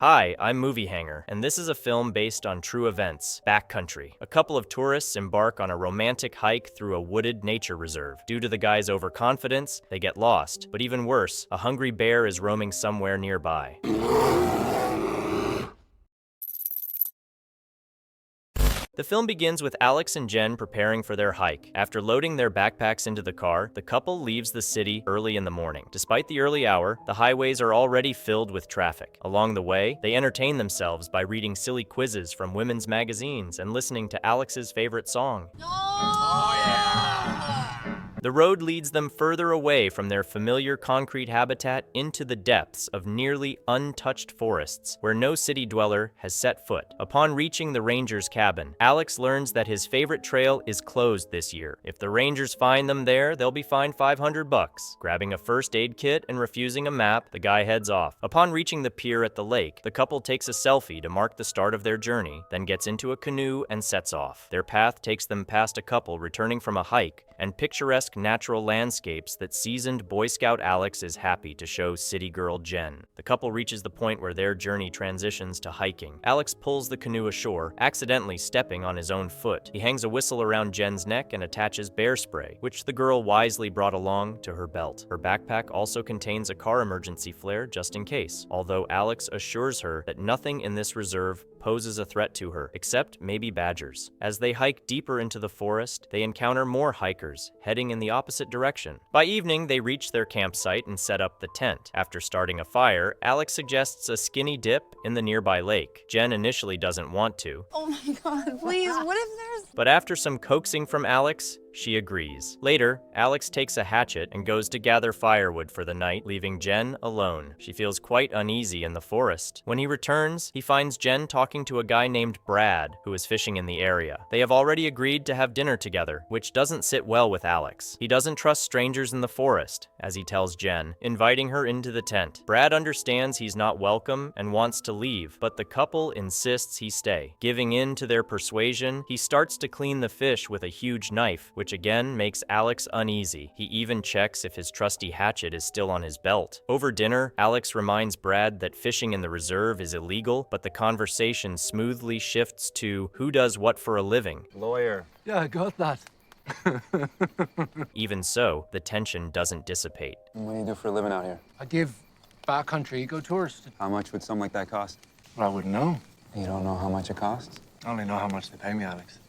Hi, I'm Movie Hanger, and this is a film based on true events, Backcountry. A couple of tourists embark on a romantic hike through a wooded nature reserve. Due to the guy's overconfidence, they get lost. But even worse, a hungry bear is roaming somewhere nearby. The film begins with Alex and Jen preparing for their hike. After loading their backpacks into the car, the couple leaves the city early in the morning. Despite the early hour, the highways are already filled with traffic. Along the way, they entertain themselves by reading silly quizzes from women's magazines and listening to Alex's favorite song. The road leads them further away from their familiar concrete habitat into the depths of nearly untouched forests, where no city dweller has set foot. Upon reaching the ranger's cabin, Alex learns that his favorite trail is closed this year. If the rangers find them there, they'll be fined $500. Grabbing a first aid kit and refusing a map, the guy heads off. Upon reaching the pier at the lake, the couple takes a selfie to mark the start of their journey, then gets into a canoe and sets off. Their path takes them past a couple returning from a hike and picturesque natural landscapes that seasoned Boy Scout Alex is happy to show city girl Jen. The couple reaches the point where their journey transitions to hiking. Alex pulls the canoe ashore, accidentally stepping on his own foot. He hangs a whistle around Jen's neck and attaches bear spray, which the girl wisely brought along to her belt. Her backpack also contains a car emergency flare just in case, although Alex assures her that nothing in this reserve poses a threat to her, except maybe badgers. As they hike deeper into the forest, they encounter more hikers, heading in the opposite direction. By evening, they reach their campsite and set up the tent. After starting a fire, Alex suggests a skinny dip in the nearby lake. Jen initially doesn't want to. Oh my god, please, what if there's... But after some coaxing from Alex, she agrees. Later, Alex takes a hatchet and goes to gather firewood for the night, leaving Jen alone. She feels quite uneasy in the forest. When he returns, he finds Jen talking to a guy named Brad, who is fishing in the area. They have already agreed to have dinner together, which doesn't sit well with Alex. He doesn't trust strangers in the forest, as he tells Jen, inviting her into the tent. Brad understands he's not welcome and wants to leave, but the couple insists he stay. Giving in to their persuasion, he starts to clean the fish with a huge knife, which again makes Alex uneasy. He even checks if his trusty hatchet is still on his belt. Over dinner, Alex reminds Brad that fishing in the reserve is illegal, but the conversation smoothly shifts to who does what for a living. Lawyer. Yeah, I got that. Even so, the tension doesn't dissipate. What do you do for a living out here? I give backcountry eco tours. How much would something like that cost? Well, I wouldn't know. You don't know how much it costs? I only know how much they pay me, Alex.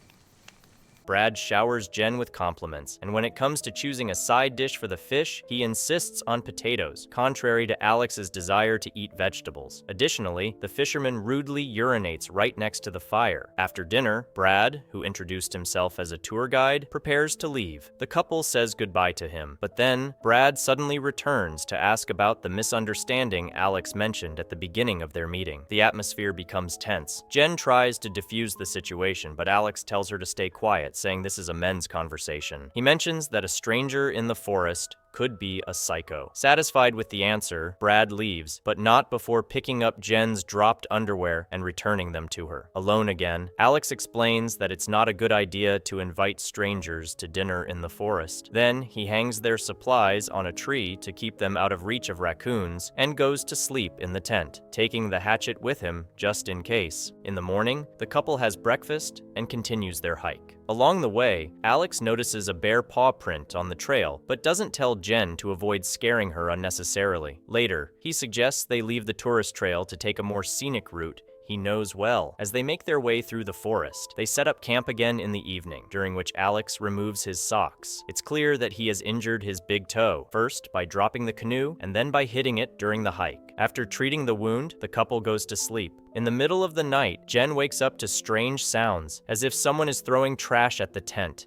Brad showers Jen with compliments, and when it comes to choosing a side dish for the fish, he insists on potatoes, contrary to Alex's desire to eat vegetables. Additionally, the fisherman rudely urinates right next to the fire. After dinner, Brad, who introduced himself as a tour guide, prepares to leave. The couple says goodbye to him, but then Brad suddenly returns to ask about the misunderstanding Alex mentioned at the beginning of their meeting. The atmosphere becomes tense. Jen tries to defuse the situation, but Alex tells her to stay quiet, saying this is a men's conversation. He mentions that a stranger in the forest could be a psycho. Satisfied with the answer, Brad leaves, but not before picking up Jen's dropped underwear and returning them to her. Alone again, Alex explains that it's not a good idea to invite strangers to dinner in the forest. Then he hangs their supplies on a tree to keep them out of reach of raccoons and goes to sleep in the tent, taking the hatchet with him just in case. In the morning, the couple has breakfast and continues their hike. Along the way, Alex notices a bare paw print on the trail, but doesn't tell Jen to avoid scaring her unnecessarily. Later, he suggests they leave the tourist trail to take a more scenic route he knows well. As they make their way through the forest, they set up camp again in the evening, during which Alex removes his socks. It's clear that he has injured his big toe, first by dropping the canoe and then by hitting it during the hike. After treating the wound, the couple goes to sleep. In the middle of the night, Jen wakes up to strange sounds, as if someone is throwing trash at the tent.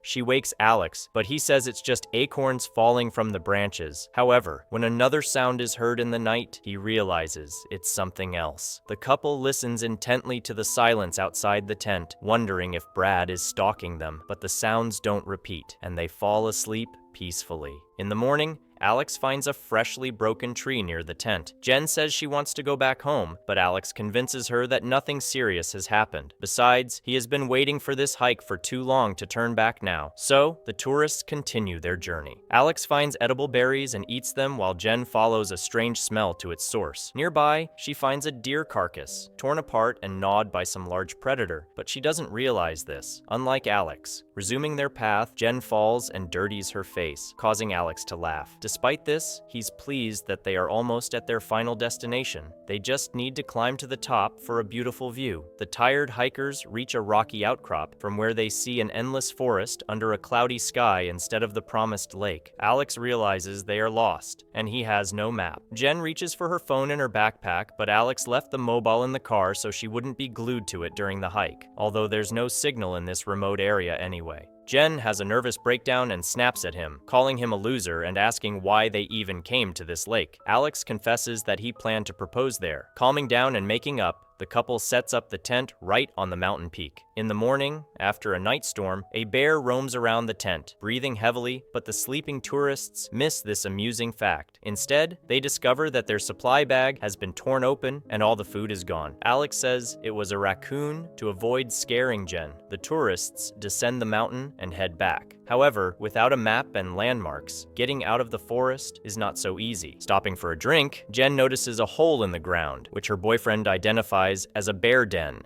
She wakes Alex, but he says it's just acorns falling from the branches. However, when another sound is heard in the night, he realizes it's something else. The couple listens intently to the silence outside the tent, wondering if Brad is stalking them, but the sounds don't repeat, and they fall asleep peacefully. In the morning, Alex finds a freshly broken tree near the tent. Jen says she wants to go back home, but Alex convinces her that nothing serious has happened. Besides, he has been waiting for this hike for too long to turn back now. So, the tourists continue their journey. Alex finds edible berries and eats them while Jen follows a strange smell to its source. Nearby, she finds a deer carcass, torn apart and gnawed by some large predator, but she doesn't realize this. Unlike Alex, resuming their path, Jen falls and dirties her face, causing Alex to laugh. Despite this, he's pleased that they are almost at their final destination. They just need to climb to the top for a beautiful view. The tired hikers reach a rocky outcrop from where they see an endless forest under a cloudy sky instead of the promised lake. Alex realizes they are lost, and he has no map. Jen reaches for her phone in her backpack, but Alex left the mobile in the car so she wouldn't be glued to it during the hike, although there's no signal in this remote area anyway. Jen has a nervous breakdown and snaps at him, calling him a loser and asking why they even came to this lake. Alex confesses that he planned to propose there. Calming down and making up, the couple sets up the tent right on the mountain peak. In the morning, after a night storm, a bear roams around the tent, breathing heavily, but the sleeping tourists miss this amusing fact. Instead, they discover that their supply bag has been torn open and all the food is gone. Alex says it was a raccoon to avoid scaring Jen. The tourists descend the mountain and head back. However, without a map and landmarks, getting out of the forest is not so easy. Stopping for a drink, Jen notices a hole in the ground, which her boyfriend identifies as a bear den.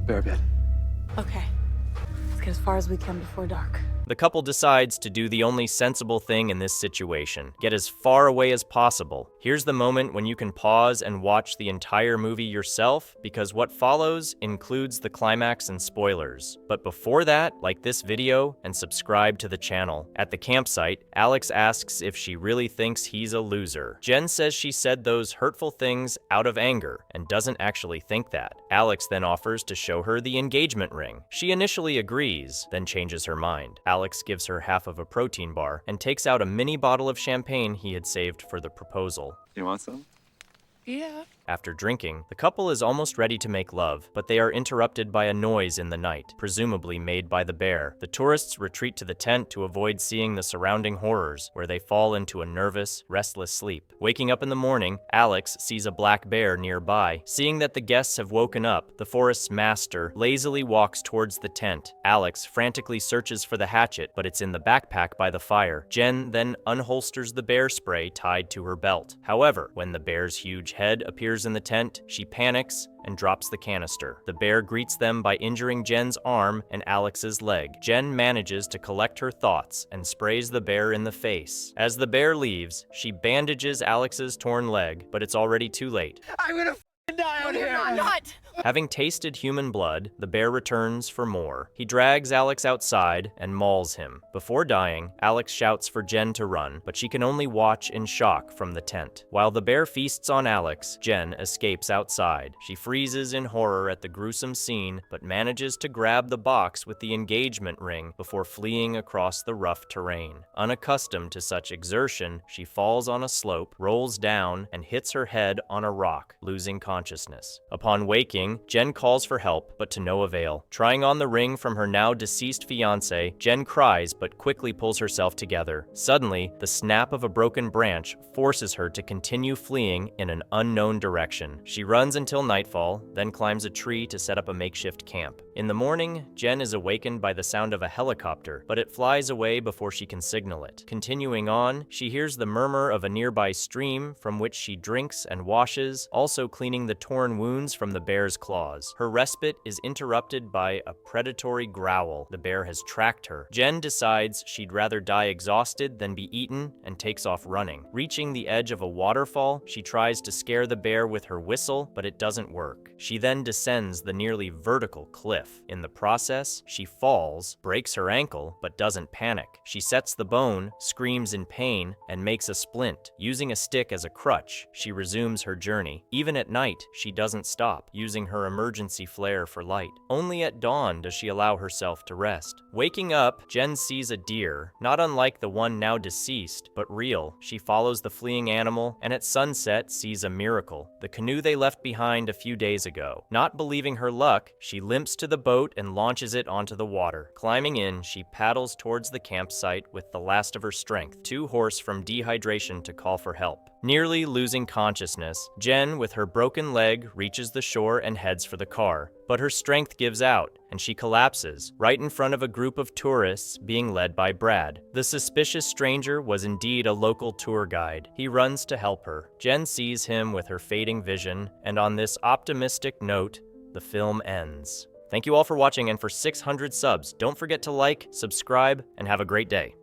Bear bed. Okay. Let's get as far as we can before dark. The couple decides to do the only sensible thing in this situation, get as far away as possible. Here's the moment when you can pause and watch the entire movie yourself, because what follows includes the climax and spoilers. But before that, like this video and subscribe to the channel. At the campsite, Alex asks if she really thinks he's a loser. Jen says she said those hurtful things out of anger and doesn't actually think that. Alex then offers to show her the engagement ring. She initially agrees, then changes her mind. Alex gives her half of a protein bar and takes out a mini bottle of champagne he had saved for the proposal. You want some? Yeah. After drinking, the couple is almost ready to make love, but they are interrupted by a noise in the night, presumably made by the bear. The tourists retreat to the tent to avoid seeing the surrounding horrors, where they fall into a nervous, restless sleep. Waking up in the morning, Alex sees a black bear nearby. Seeing that the guests have woken up, the forest's master lazily walks towards the tent. Alex frantically searches for the hatchet, but it's in the backpack by the fire. Jen then unholsters the bear spray tied to her belt. However, when the bear's huge head appears in the tent, she panics and drops the canister. The bear greets them by injuring Jen's arm and Alex's leg. Jen manages to collect her thoughts and sprays the bear in the face. As the bear leaves, she bandages Alex's torn leg, but it's already too late. I'm gonna die out here. Not! Having tasted human blood, the bear returns for more. He drags Alex outside and mauls him. Before dying, Alex shouts for Jen to run, but she can only watch in shock from the tent. While the bear feasts on Alex, Jen escapes outside. She freezes in horror at the gruesome scene, but manages to grab the box with the engagement ring before fleeing across the rough terrain. Unaccustomed to such exertion, she falls on a slope, rolls down, and hits her head on a rock, losing consciousness. Upon waking, Jen calls for help, but to no avail. Trying on the ring from her now deceased fiancé, Jen cries but quickly pulls herself together. Suddenly, the snap of a broken branch forces her to continue fleeing in an unknown direction. She runs until nightfall, then climbs a tree to set up a makeshift camp. In the morning, Jen is awakened by the sound of a helicopter, but it flies away before she can signal it. Continuing on, she hears the murmur of a nearby stream from which she drinks and washes, also cleaning the torn wounds from the bear's claws. Her respite is interrupted by a predatory growl. The bear has tracked her. Jen decides she'd rather die exhausted than be eaten and takes off running. Reaching the edge of a waterfall, she tries to scare the bear with her whistle, but it doesn't work. She then descends the nearly vertical cliff. In the process, she falls, breaks her ankle, but doesn't panic. She sets the bone, screams in pain, and makes a splint. Using a stick as a crutch, she resumes her journey. Even at night, night, she doesn't stop, using her emergency flare for light. Only at dawn does she allow herself to rest. Waking up, Jen sees a deer, not unlike the one now deceased, but real. She follows the fleeing animal, and at sunset sees a miracle, the canoe they left behind a few days ago. Not believing her luck, she limps to the boat and launches it onto the water. Climbing in, she paddles towards the campsite with the last of her strength, too hoarse from dehydration to call for help. Nearly losing consciousness, Jen, with her broken leg, reaches the shore and heads for the car. But her strength gives out, and she collapses, right in front of a group of tourists being led by Brad. The suspicious stranger was indeed a local tour guide. He runs to help her. Jen sees him with her fading vision, and on this optimistic note, the film ends. Thank you all for watching, and for 600 subs, don't forget to like, subscribe, and have a great day.